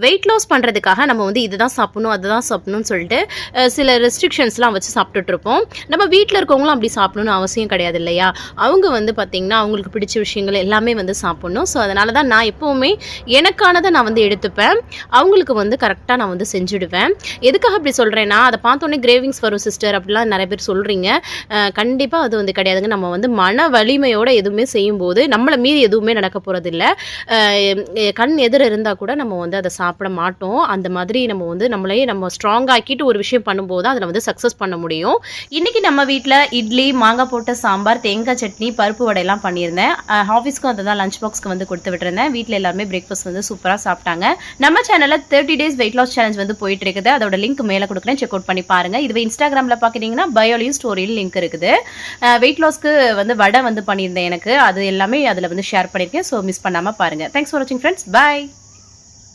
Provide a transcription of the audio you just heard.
Weight loss பண்ணுறதுக்காக நம்ம வந்து இதுதான் சாப்பிடணும் அதுதான் சாப்பிடணும்னு சொல்லிட்டு சில ரெஸ்ட்ரிக்ஷன்ஸ்லாம் வச்சு சாப்பிட்டுட்ருப்போம். நம்ம வீட்டில் இருக்கவங்களும் அப்படி சாப்பிடணும்னு அவசியம் கிடையாது இல்லையா? அவங்க வந்து பார்த்திங்கன்னா அவங்களுக்கு பிடிச்ச விஷயங்கள் எல்லாமே வந்து சாப்பிட்ணும். ஸோ அதனால தான் நான் எப்போவுமே எனக்கானதை நான் வந்து எடுத்துப்பேன். அவங்களுக்கு வந்து கரெக்டாக நான் வந்து செஞ்சுடுவேன். எதுக்காக அப்படி சொல்கிறேன்னா, அதை பார்த்தோன்னே கிரேவிங்ஸ் வரும் சிஸ்டர் அப்படிலாம் நிறைய பேர் சொல்கிறீங்க. கண்டிப்பாக அது வந்து கிடையாதுங்க. நம்ம வந்து மன வலிமையோடு எதுவுமே செய்யும்போது நம்மளை மீறி எதுவுமே நடக்க போகிறதில்ல. கண் எதிர இருந்தால் கூட நம்ம வந்து அதை சாப்பிட மாட்டோம். அந்த மாதிரி நம்ம வந்து நம்மளையே நம்ம ஸ்ட்ராங் ஆக்கிட்டு ஒரு விஷயம் பண்ணும்போது தான் அதில் வந்து சக்ஸஸ் பண்ண முடியும். இன்றைக்கி நம்ம வீட்டில் இட்லி, மாங்காய் போட்ட சாம்பார், தேங்காய் சட்னி, பருப்பு வடையெல்லாம் பண்ணியிருந்தேன். ஆஃபீஸ்க்கும் அதை தான் லஞ்ச் பாக்ஸ்க்கு வந்து கொடுத்து விட்டுருந்தேன். வீட்டில் எல்லாருமே பிரேக்ஃபாஸ்ட் வந்து சூப்பராக சாப்பிட்டாங்க. நம்ம சேனலில் 30 days வெயிட் லாஸ் சேலஞ்ச் வந்து போயிட்டு இருக்குது. அதோட லிங்க் மேலே கொடுக்குறேன், செக் அவுட் பண்ணி பாருங்கள். இதுவே இன்ஸ்டாகிராமில் பார்க்குறீங்கன்னா பயோலையும் ஸ்டோரியில் லிங்க் இருக்குது. வெயிட் லாஸ்க்கு வந்து வடை வந்து பண்ணியிருந்தேன் எனக்கு. அது எல்லாமே அதில் வந்து ஷேர் பண்ணியிருக்கேன். ஸோ மிஸ் பண்ணாமல் பாருங்கள். தேங்க்ஸ் ஃபார் வாட்சிங் ஃப்ரெண்ட்ஸ். பாய்.